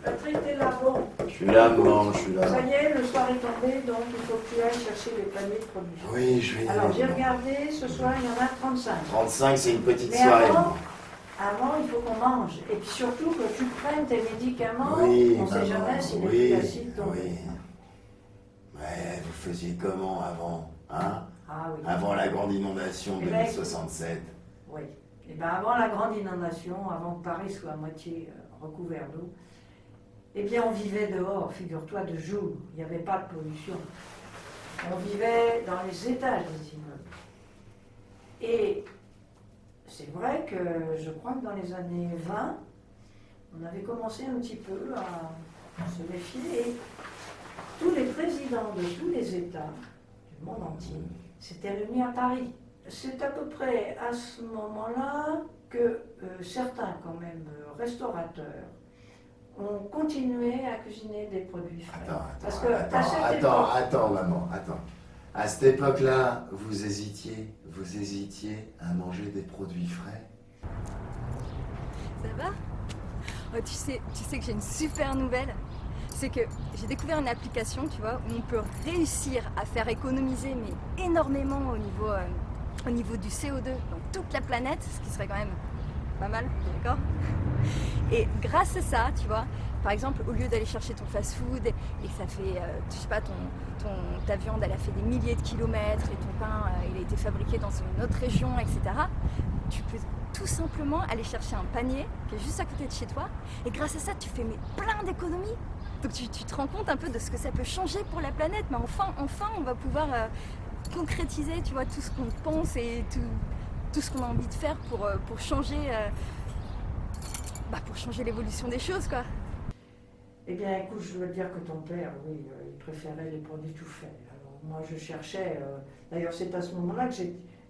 Patrick, t'es là, bon. Je suis là, maman, je suis là. Ça y est, le soir est tombé, donc il faut que tu ailles chercher les paniers de produits. Oui, je vais y Alors aller. j'ai regardé, ce soir il y en a 35. 35, c'est une petite Mais soirée. avant, il faut qu'on mange. Et puis surtout que tu prennes tes médicaments. Oui, On ne sait maman, jamais si oui, les acides tombent. oui. Ouais, vous faisiez comment avant, hein? Ah oui. Avant la grande inondation de Eh ben, 2067. Oui. Et bien avant la grande inondation, avant que Paris soit à moitié recouvert d'eau, eh bien on vivait dehors, figure-toi, de jour. Il n'y avait pas de pollution. On vivait dans les étages des immeubles. Et c'est vrai que je crois que dans les années 20, on avait commencé un petit peu à se méfier. Et tous les présidents de tous les États du monde entier s'étaient réunis à Paris. C'est à peu près à ce moment-là que certains, quand même, restaurateurs ont continué à cuisiner des produits frais. Attends, maman, attends. À cette époque-là, vous hésitiez à manger des produits frais? Ça va? Oh, tu sais que j'ai une super nouvelle. C'est que j'ai découvert une application, tu vois, où on peut réussir à faire économiser mais énormément au niveau du CO2 dans toute la planète, ce qui serait quand même pas mal, d'accord? Et grâce à ça, tu vois, par exemple, au lieu d'aller chercher ton fast-food et que ça fait, je sais pas, ta viande, elle a fait des milliers de kilomètres et ton pain, il a été fabriqué dans une autre région, etc., tu peux tout simplement aller chercher un panier qui est juste à côté de chez toi et grâce à ça, tu fais plein d'économies. Donc tu te rends compte un peu de ce que ça peut changer pour la planète, mais enfin on va pouvoir concrétiser, tu vois, tout ce qu'on pense et tout ce qu'on a envie de faire pour changer l'évolution des choses, quoi. Eh bien, écoute, je veux dire que ton père, oui, il préférait les produits tout faits. Alors, moi, je cherchais... D'ailleurs, c'est à ce moment-là que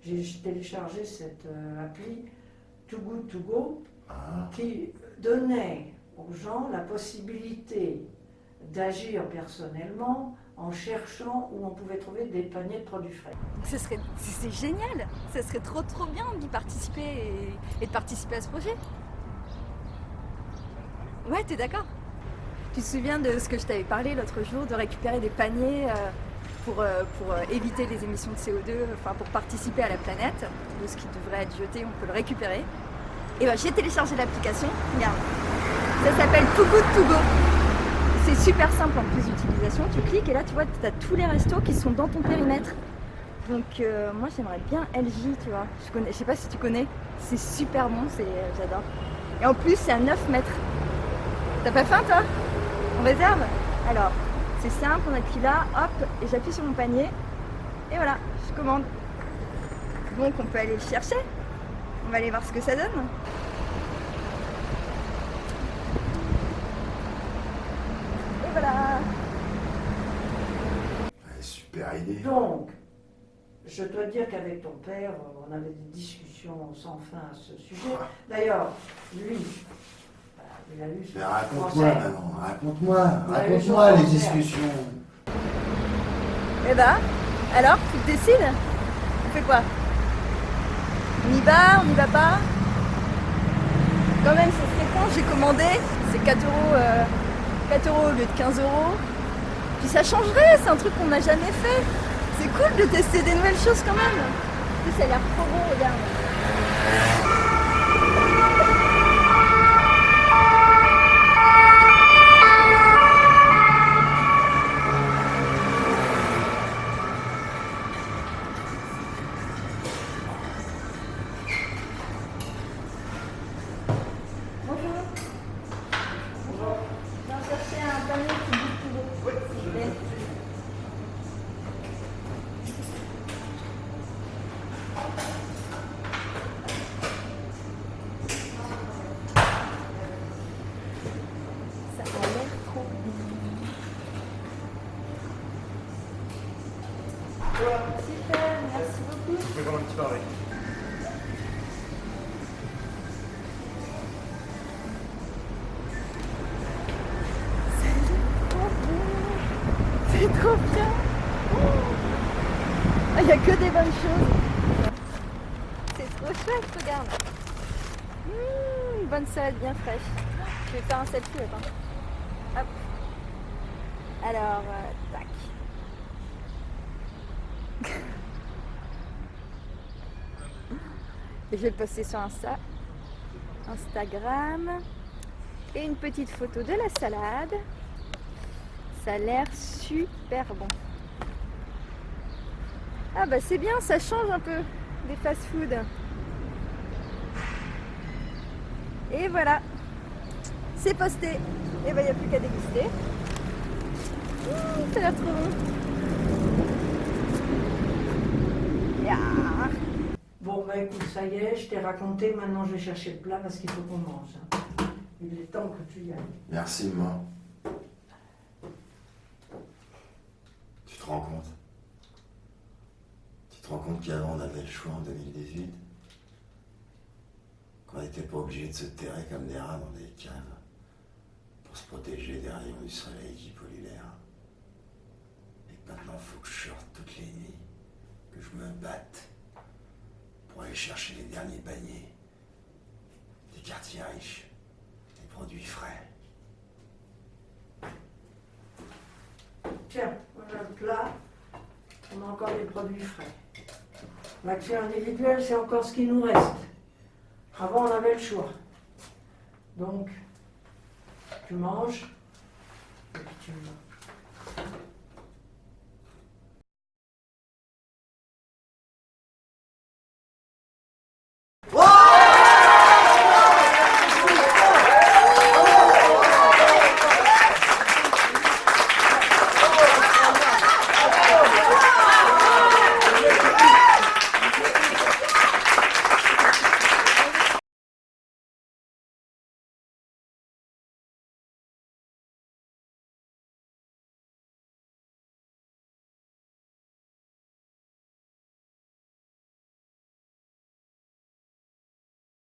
j'ai téléchargé cette appli Too Good To Go qui donnait aux gens la possibilité d'agir personnellement en cherchant où on pouvait trouver des paniers de produits frais. C'est génial, ça serait trop bien d'y participer et de participer à ce projet. Ouais, t'es d'accord? Tu te souviens de ce que je t'avais parlé l'autre jour, de récupérer des paniers pour éviter les émissions de CO2, enfin pour participer à la planète, de ce qui devrait être jeté, on peut le récupérer. Et ben j'ai téléchargé l'application, regarde, ça s'appelle Too Good To Go. C'est super simple en plus d'utilisation, tu cliques et là tu vois, tu as tous les restos qui sont dans ton périmètre. Donc moi j'aimerais bien LJ, tu vois, je sais pas si tu connais, c'est super bon, j'adore. Et en plus c'est à 9 mètres. T'as pas faim toi? On réserve? Alors, c'est simple, on appuie là, hop, et j'appuie sur mon panier, et voilà, je commande. Donc on peut aller le chercher, on va aller voir ce que ça donne. Et voilà. Ouais, super idée. Donc, je dois dire qu'avec ton père, on avait des discussions sans fin à ce sujet. D'ailleurs, lui, il a eu ce Mais raconte-moi, cancer. maman, raconte-moi les discussions. Et bah, alors, tu te décides? On fait quoi? On y va pas? Quand même, c'est très con, j'ai commandé, c'est 4 euros au lieu de 15 euros. Puis ça changerait, c'est un truc qu'on n'a jamais fait. C'est cool de tester des nouvelles choses quand même. En plus, ça a l'air trop bon, regarde. Super, merci beaucoup. Je vais voir un petit pareil. C'est trop bien. Il n'y a que des bonnes choses. C'est trop chouette, regarde. Une bonne salade bien fraîche. vais faire un selfie, attends. Hop. Alors, tac. Et je vais le poster sur Instagram. Et une petite photo de la salade. Ça a l'air super bon. Ah bah c'est bien, ça change un peu des fast-food. Et voilà, c'est posté. Et bah il n'y a plus qu'à déguster. Ça a l'air trop bon. Ya. Bon, bah écoute, ça y est, je t'ai raconté, maintenant je vais chercher le plat parce qu'il faut qu'on mange. Il est temps que tu y ailles. Merci, maman. Tu te rends compte? Tu te rends compte qu'avant on avait le choix en 2018? Qu'on n'était pas obligé de se terrer comme des rats dans des caves pour se protéger des rayons du soleil qui polluent l'air. Et que maintenant faut que je sorte toutes les nuits, que je me batte pour aller chercher les derniers paniers des quartiers riches, des produits frais. Tiens, voilà le plat. On a encore des produits frais. L'action individuelle, c'est encore ce qui nous reste. Avant, on avait le choix. Donc, tu manges et puis tu manges.